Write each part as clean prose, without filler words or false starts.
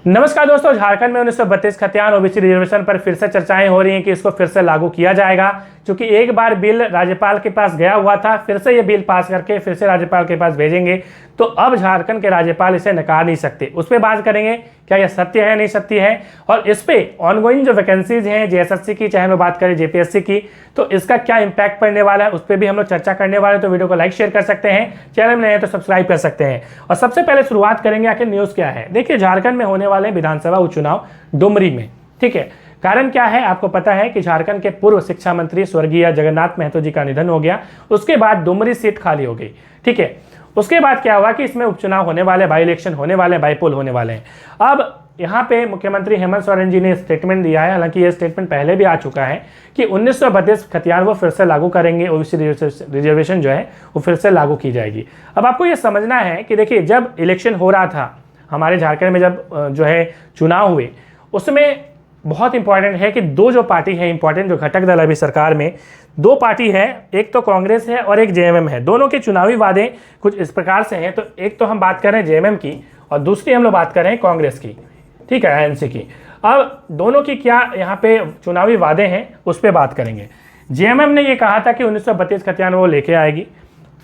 नमस्कार दोस्तों, झारखंड में 1932 खतियान ओबीसी रिजर्वेशन पर फिर से चर्चाएं हो रही हैं कि इसको फिर से लागू किया जाएगा। क्योंकि एक बार बिल राज्यपाल के पास गया हुआ था, फिर से ये बिल पास करके फिर से राज्यपाल के पास भेजेंगे, तो अब झारखंड के राज्यपाल इसे नकार नहीं सकते। उस पर बात करेंगे क्या यह सत्य है नहीं सत्य है, और इस पे ऑनगोइंग जो वैकेंसीज हैं जेएसएससी की, चाहे हम बात करें जेपीएससी की, तो इसका क्या इंपैक्ट पड़ने वाला है उस पर भी हम लोग चर्चा करने वाले हैं। तो वीडियो को लाइक शेयर कर सकते हैं, चैनल में नए हैं तो सब्सक्राइब कर सकते हैं। और सबसे पहले शुरुआत करेंगे आखिर न्यूज़ क्या है। देखिए, झारखंड में होने वाले विधानसभा उपचुनाव डुमरी में, ठीक है। कारण क्या है, आपको पता है कि झारखंड के पूर्व शिक्षा मंत्री स्वर्गीय जगन्नाथ महतो जी का निधन हो गया। उसके बाद डुमरी सीट खाली हो गई, ठीक है। उसके बाद क्या हुआ कि इसमें उपचुनाव होने वाले, बाई इलेक्शन होने वाले, बाईपोल होने वाले हैं। अब यहाँ पे मुख्यमंत्री हेमंत सोरेन जी ने स्टेटमेंट दिया है, हालांकि ये स्टेटमेंट पहले भी आ चुका है कि 1932 खतियान वो फिर से लागू करेंगे, ओबीसी रिजर्वेशन जो है वो फिर से लागू की जाएगी। अब आपको ये समझना है कि देखिए, जब इलेक्शन हो रहा था हमारे झारखंड में, जब जो है चुनाव हुए, उसमें बहुत इंपॉर्टेंट है कि दो जो पार्टी है इंपॉर्टेंट, जो घटक दल अभी सरकार में दो पार्टी है, एक तो कांग्रेस है और एक जेएमएम है। दोनों के चुनावी वादे कुछ इस प्रकार से हैं। तो एक तो हम बात कर रहे हैं जेएमएम की और दूसरी हम लोग बात कर रहे हैं कांग्रेस की, ठीक है, एनसी की। अब दोनों की क्या यहाँ पे चुनावी वादे हैं उस पर बात करेंगे। जेएमएम ने ये कहा था कि 1932 खतियान वो लेके आएगी,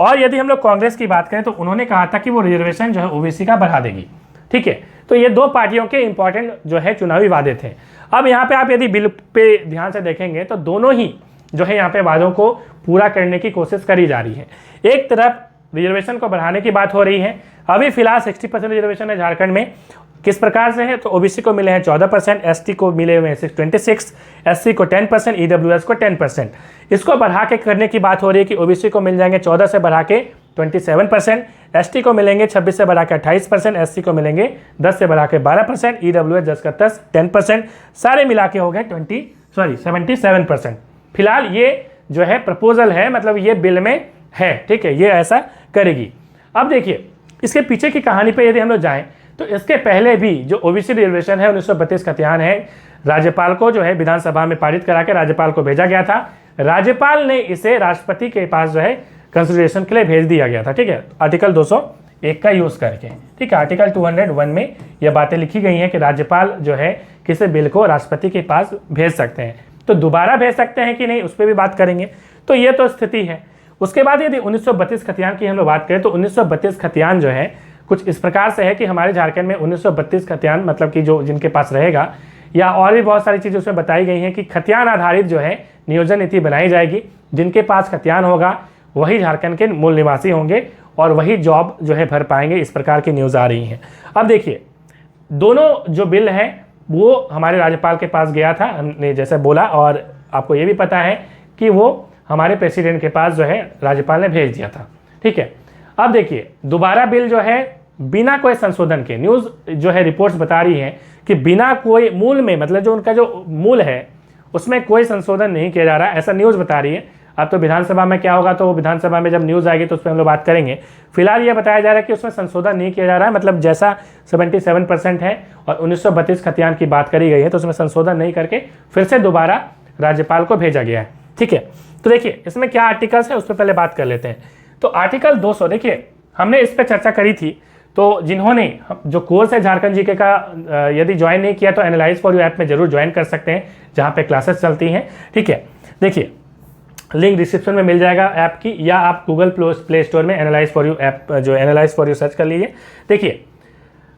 और यदि हम लोग कांग्रेस की बात करें तो उन्होंने कहा था कि वो रिजर्वेशन जो है ओबीसी का बढ़ा देगी, ठीक है। तो ये दो पार्टियों के इंपॉर्टेंट जो है चुनावी वादे थे। अब यहाँ पे आप यदि बिल पे ध्यान से देखेंगे तो दोनों ही जो है यहाँ पे वादों को पूरा करने की कोशिश करी जा रही है। एक तरफ रिजर्वेशन को बढ़ाने की बात हो रही है। अभी फिलहाल 60% रिजर्वेशन है झारखंड में। किस प्रकार से है, तो ओबीसी को मिले हैं 14%, एसटी को मिले हुए हैं 26, एससी को 10%, ईडब्ल्यूएस को 10%। इसको बढ़ा के करने की बात हो रही है कि ओबीसी को मिल जाएंगे 14 से बढ़ा के 27%, एसटी को मिलेंगे 26 से बढ़ा के 28%, एससी को मिलेंगे 10 से बढ़ा के 12%, ईडब्ल्यूएस 10 का 10%, सारे मिला के हो गए 77%। फिलहाल ये जो है प्रपोजल है, मतलब ये बिल में है, ठीक है, ये ऐसा करेगी। अब देखिए, इसके पीछे की कहानी पे यदि हम लोग जाएं तो इसके पहले भी जो ओबीसी रिजर्वेशन है 1932 खतियान है, राज्यपाल को जो है विधानसभा में पारित करा के राज्यपाल को भेजा गया था। राज्यपाल ने इसे राष्ट्रपति के पास जो है कंसिडरेशन के लिए भेज दिया गया था, ठीक है, आर्टिकल 201 का यूज करके, ठीक है। आर्टिकल 201 में यह बातें लिखी गई हैं कि राज्यपाल जो है किसी बिल को राष्ट्रपति के पास भेज सकते हैं। तो दोबारा भेज सकते हैं कि नहीं, उस पर भी बात करेंगे। तो ये तो स्थिति है। उसके बाद यदि 1932 खतियान की हम लोग बात करें तो 1932 खतियान जो है कुछ इस प्रकार से है कि हमारे झारखंड में 1932 खतियान, मतलब कि जो जिनके पास रहेगा, या और भी बहुत सारी चीज़ें उसमें बताई गई हैं कि खतियान आधारित जो है नियोजन नीति बनाई जाएगी। जिनके पास खतियान होगा वही झारखंड के मूल निवासी होंगे और वही जॉब जो है भर पाएंगे। इस प्रकार की न्यूज़ आ रही हैं। अब देखिए, दोनों जो बिल है वो हमारे राज्यपाल के पास गया था, हमने जैसे बोला, और आपको ये भी पता है कि वो हमारे प्रेसिडेंट के पास जो है राज्यपाल ने भेज दिया था, ठीक है। अब देखिए, दोबारा बिल जो है बिना कोई संशोधन के, न्यूज़ जो है रिपोर्ट्स बता रही हैं कि बिना कोई मूल में, मतलब जो उनका जो मूल है उसमें कोई संशोधन नहीं किया जा रहा, ऐसा न्यूज़ बता रही है। अब तो विधानसभा में क्या होगा, तो विधानसभा में जब न्यूज़ आएगी तो उस पर हम लोग बात करेंगे। फिलहाल ये बताया जा रहा है कि उसमें संशोधन नहीं किया जा रहा है, मतलब जैसा 77% है और 1932 खतियान की बात करी गई है, तो उसमें संशोधन नहीं करके फिर से दोबारा राज्यपाल को भेजा गया है, ठीक है। तो देखिए, इसमें क्या आर्टिकल्स है उस पर पहले बात कर लेते हैं। तो आर्टिकल 200, देखिए हमने इस पर चर्चा करी थी। तो जिन्होंने जो कोर्स है झारखंड जीके का यदि ज्वाइन नहीं किया तो एनालाइज फॉर यू ऐप में जरूर ज्वाइन कर सकते हैं, जहाँ पे क्लासेस चलती हैं, ठीक है। देखिए, लिंक डिस्क्रिप्शन में मिल जाएगा ऐप की, या आप गूगल प्ले स्टोर में एनालाइज फॉर यू ऐप, जो एनालाइज फॉर यू सर्च कर लीजिए। देखिए,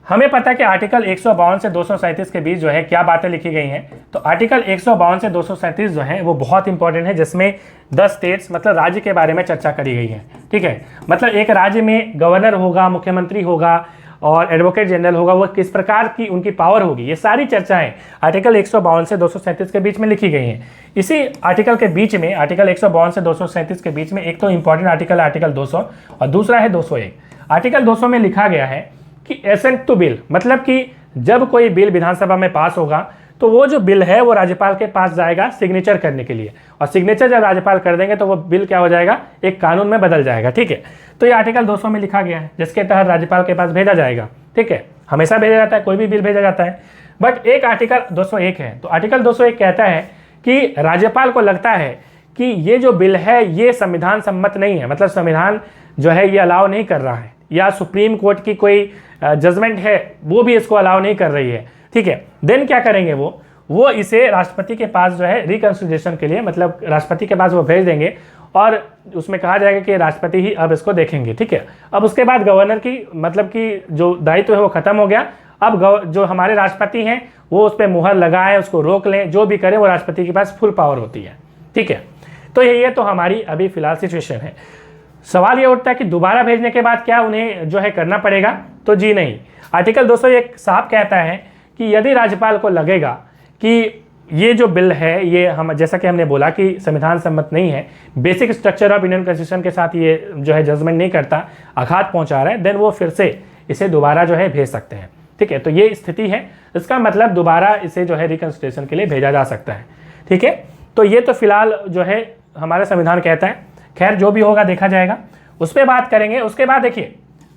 हमें पता है कि आर्टिकल 152 से 237 के बीच जो है क्या बातें लिखी गई हैं। तो आर्टिकल 152 से 237 जो है वो बहुत इंपॉर्टेंट है, जिसमें 10 स्टेट्स, मतलब राज्य के बारे में चर्चा करी गई है, ठीक है। मतलब एक राज्य में गवर्नर होगा, मुख्यमंत्री होगा और एडवोकेट जनरल होगा, वो किस प्रकार की उनकी पावर होगी, ये सारी चर्चाएं आर्टिकल 152 से 237 के बीच में लिखी गई हैं। इसी आर्टिकल के बीच में, आर्टिकल 152 से 237 के बीच में एक तो इंपॉर्टेंट आर्टिकल है आर्टिकल 200 और दूसरा है 201। आर्टिकल 200 में लिखा गया है कि एसेंट टू बिल, मतलब कि जब कोई बिल विधानसभा में पास होगा तो वो जो बिल है वो राज्यपाल के पास जाएगा सिग्नेचर करने के लिए, और सिग्नेचर जब राज्यपाल कर देंगे तो वो बिल क्या हो जाएगा, एक कानून में बदल जाएगा, ठीक है। तो ये आर्टिकल 200 में लिखा गया है, जिसके तहत राज्यपाल के पास भेजा जाएगा, ठीक है। हमेशा भेजा जाता है, कोई भी बिल भेजा जाता है, बट एक आर्टिकल 201 है। तो आर्टिकल 201 कहता है कि राज्यपाल को लगता है कि ये जो बिल है ये संविधान सम्मत नहीं है, मतलब संविधान जो है ये अलाउ नहीं कर रहा है, या सुप्रीम कोर्ट की कोई जजमेंट है वो भी इसको अलाउ नहीं कर रही है, ठीक है। देन क्या करेंगे वो इसे राष्ट्रपति के पास जो है रिकंसिडरेशन के लिए, मतलब राष्ट्रपति के पास वो भेज देंगे और उसमें कहा जाएगा कि राष्ट्रपति ही अब इसको देखेंगे, ठीक है। अब उसके बाद गवर्नर की मतलब कि जो दायित्व है वो खत्म हो गया। अब जो हमारे राष्ट्रपति हैं वो उस पर मुहर लगाएं, उसको रोक लें, जो भी करें वो राष्ट्रपति के पास फुल पावर होती है, ठीक है। तो ये तो हमारी अभी फिलहाल सिचुएशन है। सवाल ये उठता है कि दोबारा भेजने के बाद क्या उन्हें जो है करना पड़ेगा, तो जी नहीं। आर्टिकल 201 साफ कहता है कि यदि राज्यपाल को लगेगा कि ये जो बिल है ये हम, जैसा कि हमने बोला कि संविधान सम्मत नहीं है, basic structure of Indian constitution के साथ ये जो है जजमेंट नहीं करता, आघात पहुंचा रहा है, देन वो फिर से इसे दोबारा जो है भेज सकते हैं, ठीक है। तो ये स्थिति है, इसका मतलब दोबारा इसे जो है रिकंसिडरेशन के लिए भेजा जा सकता है, ठीक है। तो ये तो फिलहाल जो है हमारा संविधान कहता है। खैर जो भी होगा देखा जाएगा, उस पर बात करेंगे। उसके बाद देखिए,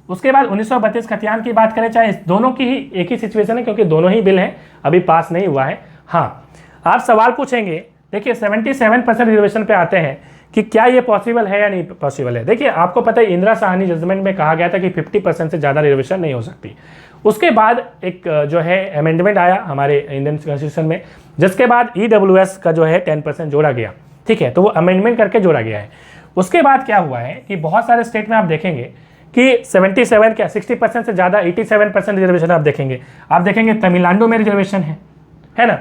उसके बाद 1932 खतियान की बात करें, चाहे दोनों की ही एक ही सिचुएशन है क्योंकि दोनों ही बिल हैं, अभी पास नहीं हुआ है। हाँ, आप सवाल पूछेंगे, देखिए 77% रिजर्वेशन पे आते हैं कि क्या ये पॉसिबल है या नहीं पॉसिबल है। देखिए आपको पता है इंदिरा साहनी जजमेंट में कहा गया था कि 50% से ज़्यादा रिजर्वेशन नहीं हो सकती। उसके बाद एक जो है अमेंडमेंट आया हमारे इंडियन कॉन्स्टिट्यूशन में, जिसके बाद EWS का जो है 10% जोड़ा गया, ठीक है। तो वो अमेंडमेंट करके जोड़ा गया है। उसके बाद क्या हुआ है कि बहुत सारे स्टेट में आप देखेंगे कि 77 क्या 60% से ज़्यादा 87% रिजर्वेशन आप देखेंगे तमिलनाडु में रिजर्वेशन है ना,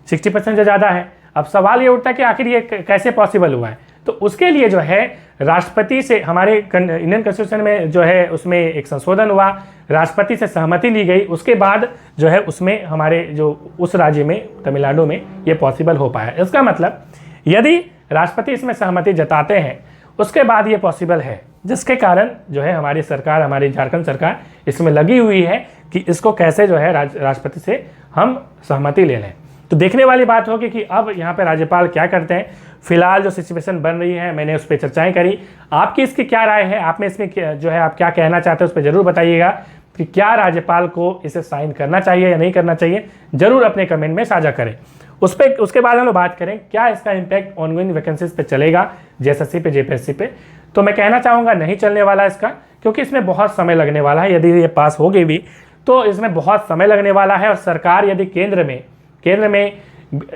60% से ज़्यादा है। अब सवाल ये उठता है कि आखिर ये कैसे पॉसिबल हुआ है। तो उसके लिए जो है राष्ट्रपति से, हमारे इंडियन कॉन्स्टिट्यूशन में जो है उसमें एक संशोधन हुआ, राष्ट्रपति से सहमति ली गई, उसके बाद जो है उसमें हमारे जो उस राज्य में तमिलनाडु में ये पॉसिबल हो पाया। इसका मतलब यदि राष्ट्रपति इसमें सहमति जताते हैं उसके बाद ये पॉसिबल है, जिसके कारण जो है हमारी सरकार, हमारी झारखंड सरकार इसमें लगी हुई है कि इसको कैसे जो है राष्ट्रपति से हम सहमति ले लें। तो देखने वाली बात होगी कि अब यहाँ पे राज्यपाल क्या करते हैं। फिलहाल जो सिचुएशन बन रही है मैंने उस पर चर्चाएं करी, आपकी इसकी क्या राय है, आप में इसमें जो है आप क्या कहना चाहते हैं उस पर जरूर बताइएगा कि क्या राज्यपाल को इसे साइन करना चाहिए या नहीं करना चाहिए, जरूर अपने कमेंट में साझा करें। उसके बाद हम लोग बात करें क्या इसका इम्पैक्ट ऑनगोइंग वैकेंसीज पे चलेगा, JSSC पे, JPSC पे। तो मैं कहना चाहूँगा नहीं चलने वाला इसका, क्योंकि इसमें बहुत समय लगने वाला है। यदि ये पास होगी भी तो इसमें बहुत समय लगने वाला है, और सरकार यदि केंद्र में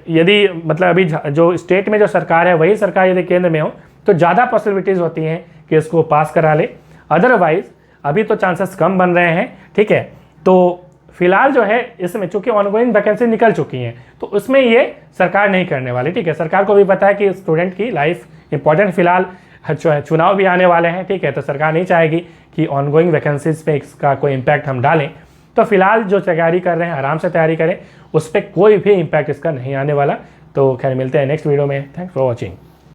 यदि मतलब अभी जो स्टेट में जो सरकार है वही सरकार यदि केंद्र में हो तो ज़्यादा पॉसिबिलिटीज़ होती हैं कि इसको पास करा ले। अदरवाइज अभी तो चांसेस कम बन रहे हैं, ठीक है। तो फिलहाल जो है इसमें चूंकि ऑनगोइंग वैकेंसी निकल चुकी हैं तो उसमें ये सरकार नहीं करने वाली, ठीक है। सरकार को भी पता है कि स्टूडेंट की लाइफ इंपॉर्टेंट, फिलहाल चुनाव भी आने वाले हैं, ठीक है। तो सरकार नहीं चाहेगी कि ऑनगोइंग वैकेंसीज पे इसका कोई इम्पैक्ट हम डालें। तो फिलहाल जो तैयारी कर रहे हैं आराम से तैयारी करें, उस पर कोई भी इम्पैक्ट इसका नहीं आने वाला। तो खैर मिलते हैं नेक्स्ट वीडियो में। Thanks for watching.